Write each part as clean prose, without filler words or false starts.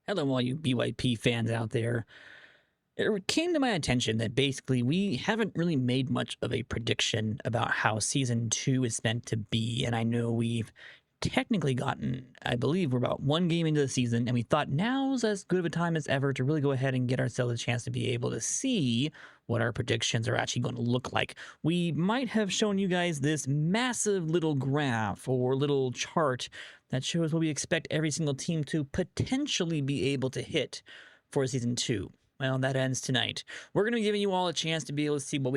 Hello, all you BYP fans out there. It came to my attention that basically we haven't really made much of a prediction about how season two is meant to be. And I know we've technically gotten, I believe, we're about one game into the season, and we thought now's as good of a time as ever to really go ahead and get ourselves a chance to be able to see what our predictions are actually going to look like. We might have shown you guys this massive little graph or little chart that shows what we expect every single team to potentially be able to hit for season two. Well, that ends tonight. We're going to be giving you all a chance to be able to see what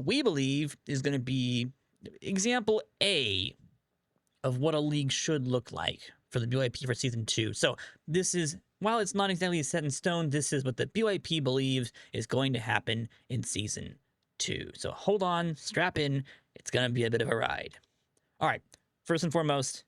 we believe is going to be example A of what a league should look like for the BYP for season two. So this is, while it's not exactly set in stone, this is what the BYP believes is going to happen in season two. So hold on, strap in. It's going to be a bit of a ride. All right. First and foremost,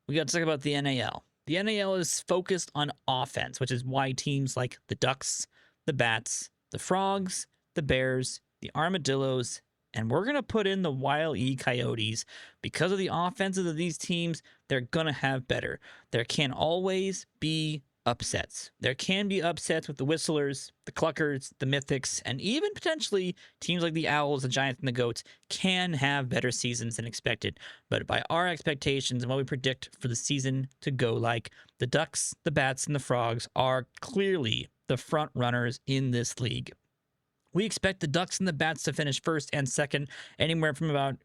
we got to talk about the NAL. The NAL is focused on offense, which is why teams like the Ducks, the Bats, the Frogs, the Bears, the Armadillos, and we're going to put in the Wile E Coyotes. Because of the offenses of these teams, they're going to have better. There can always be upsets. There can be upsets with the Whistlers, the Cluckers, the Mythics, and even potentially teams like the Owls, the Giants, and the Goats can have better seasons than expected. But by our expectations and what we predict for the season to go like, the Ducks, the Bats, and the Frogs are clearly the front runners in this league. We expect the Ducks and the Bats to finish first and second, anywhere from about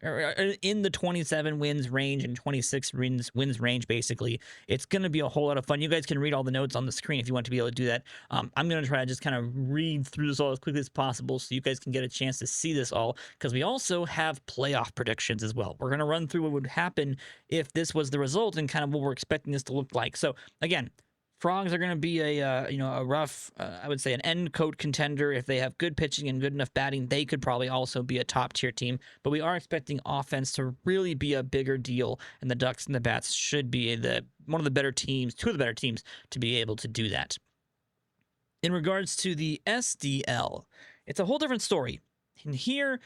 in the 27 wins range and 26 wins range, basically. It's going to be a whole lot of fun. You guys can read all the notes on the screen if you want to be able to do that. I'm going to try to just kind of read through this all as quickly as possible so you guys can get a chance to see this all, because we also have playoff predictions as well. We're going to run through what would happen if this was the result and kind of what we're expecting this to look like. So, again, Frogs are going to be a rough, I would say, an end coat contender. If they have good pitching and good enough batting, they could probably also be a top tier team. But we are expecting offense to really be a bigger deal, and the Ducks and the Bats should be one of the better teams, two of the better teams to be able to do that. In regards to the SDL, it's a whole different story. And here,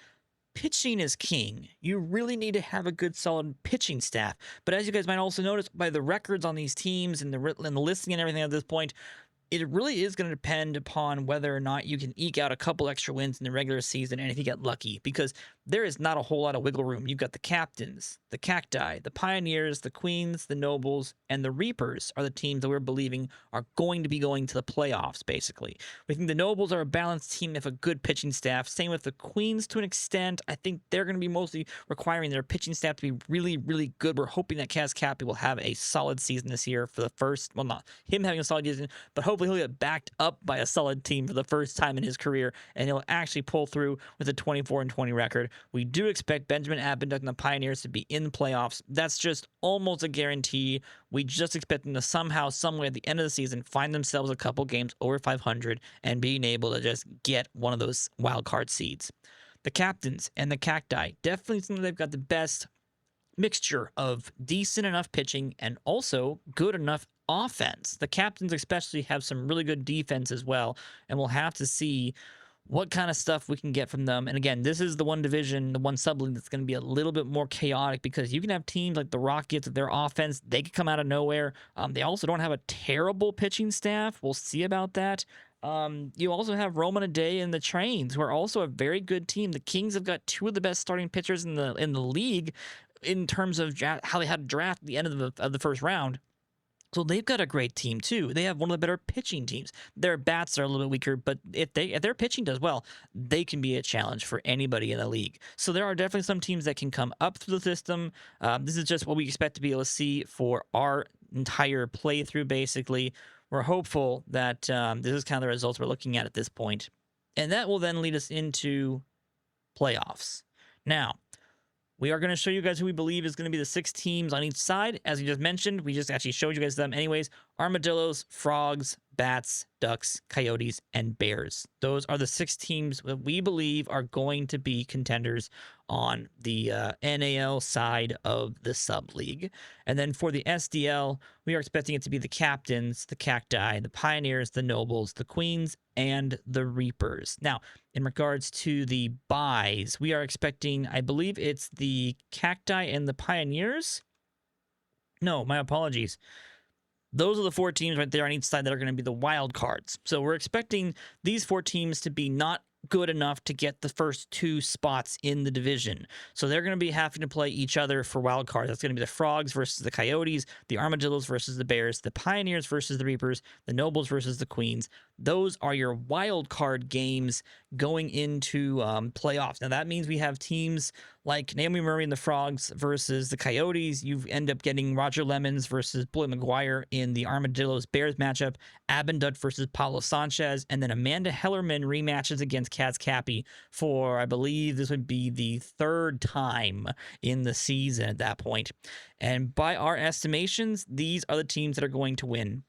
pitching is king. You really need to have a good, solid pitching staff. But as you guys might also notice by the records on these teams and the listing and everything at this point, it really is going to depend upon whether or not you can eke out a couple extra wins in the regular season and if you get lucky, because there is not a whole lot of wiggle room. You've got the Captains, the Cacti, the Pioneers, the Queens, the Nobles, and the Reapers are the teams that we're believing are going to be going to the playoffs, basically. We think the Nobles are a balanced team if a good pitching staff. Same with the Queens to an extent. I think they're going to be mostly requiring their pitching staff to be really, really good. We're hoping that Kaz Cappy will have a solid season this year for the first, well, not him having a solid season, but hopefully he'll get backed up by a solid team for the first time in his career, and he'll actually pull through with a 24-20 record. We do expect Benjamin Abinduck and the Pioneers to be in the playoffs. That's just almost a guarantee. We just expect them to somehow, somewhere at the end of the season, find themselves a couple games over 500 and being able to just get one of those wild card seeds. The Captains and the Cacti definitely seem they've got the best mixture of decent enough pitching and also good enough offense. The Captains especially have some really good defense as well, and we'll have to see what kind of stuff we can get from them. And again, this is the one division, the one sub-league that's going to be a little bit more chaotic, because you can have teams like the Rockets, their offense, they could come out of nowhere. They also don't have a terrible pitching staff. We'll see about that. You also have Roman a Day and the Trains, who are also a very good team. The Kings have got two of the best starting pitchers in the league in terms of how they had to draft at the end of the first round. So they've got a great team too. They have one of the better pitching teams. Their bats are a little bit weaker, but if their pitching does well, they can be a challenge for anybody in the league. So there are definitely some teams that can come up through the system. This is just what we expect to be able to see for our entire playthrough, basically. We're hopeful that this is kind of the results we're looking at this point. And that will then lead us into playoffs. Now, we are going to show you guys who we believe is going to be the 6 teams on each side. As we just mentioned, we just actually showed you guys them anyways. Armadillos, Frogs, Bats, Ducks, Coyotes, and Bears. Those are the 6 teams that we believe are going to be contenders on the NAL side of the sub-league. And then for the SDL, we are expecting it to be the Captains, the Cacti, the Pioneers, the Nobles, the Queens, and the Reapers. Now, in regards to the buys, we are expecting, I believe it's the Cacti and the Pioneers. No, my apologies. Those are the 4 teams right there on each side that are going to be the wild cards. So we're expecting these 4 teams to be not good enough to get the first 2 spots in the division. So they're going to be having to play each other for wild cards. That's going to be the Frogs versus the Coyotes, the Armadillos versus the Bears, the Pioneers versus the Reapers, the Nobles versus the Queens. Those are your wild card games going into playoffs. Now that means we have teams like Naomi Murray and the Frogs versus the Coyotes. You end up getting Roger Lemons versus Boyd McGuire in the Armadillos Bears matchup, Abendut versus Paulo Sanchez, and then Amanda Hellerman rematches against Kaz Cappy for, I believe this would be the 3rd time in the season at that point. And by our estimations, these are the teams that are going to win.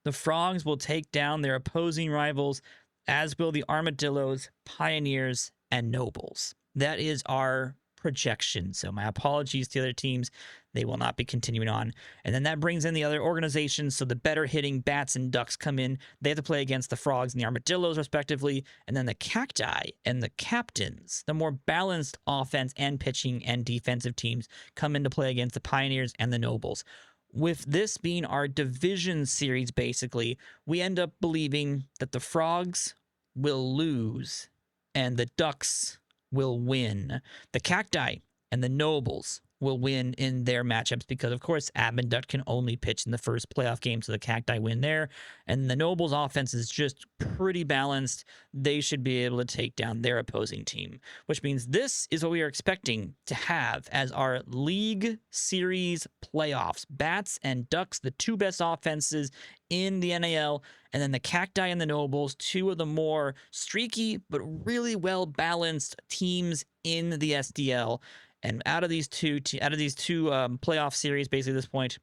The Frogs will take down their opposing rivals, as will the Armadillos, Pioneers, and Nobles. That is our projection. So my apologies to the other teams. They will not be continuing on. And then that brings in the other organizations. So the better hitting Bats and Ducks come in. They have to play against the Frogs and the Armadillos, respectively. And then the Cacti and the Captains, the more balanced offense and pitching and defensive teams, come into play against the Pioneers and the Nobles. With this being our division series, basically, we end up believing that the Frogs will lose and the Ducks will win. The Cacti and the Nobles will win in their matchups because, of course, Abendut can only pitch in the first playoff game, so the Cacti win there. And the Nobles' offense is just pretty balanced. They should be able to take down their opposing team, which means this is what we are expecting to have as our League Series playoffs. Bats and Ducks, the 2 best offenses in the NAL, and then the Cacti and the Nobles, 2 of the more streaky but really well-balanced teams in the SDL. And out of these two playoff series, basically at this point,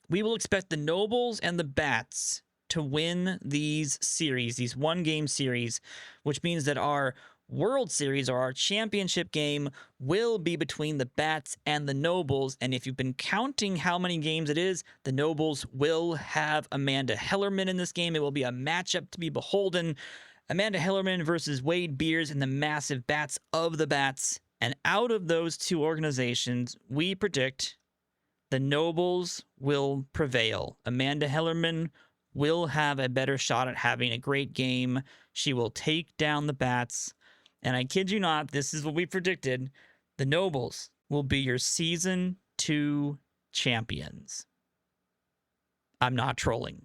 we will expect the Nobles and the Bats to win these series, these 1-game series, which means that our World Series or our championship game will be between the Bats and the Nobles. And if you've been counting how many games it is, the Nobles will have Amanda Hellerman in this game. It will be a matchup to be beholden. Amanda Hellerman versus Wade Beers and the massive Bats of the Bats. And out of those 2 organizations, we predict the Nobles will prevail. Amanda Hellerman will have a better shot at having a great game. She will take down the Bats. And I kid you not, this is what we predicted. The Nobles will be your Season 2 champions. I'm not trolling.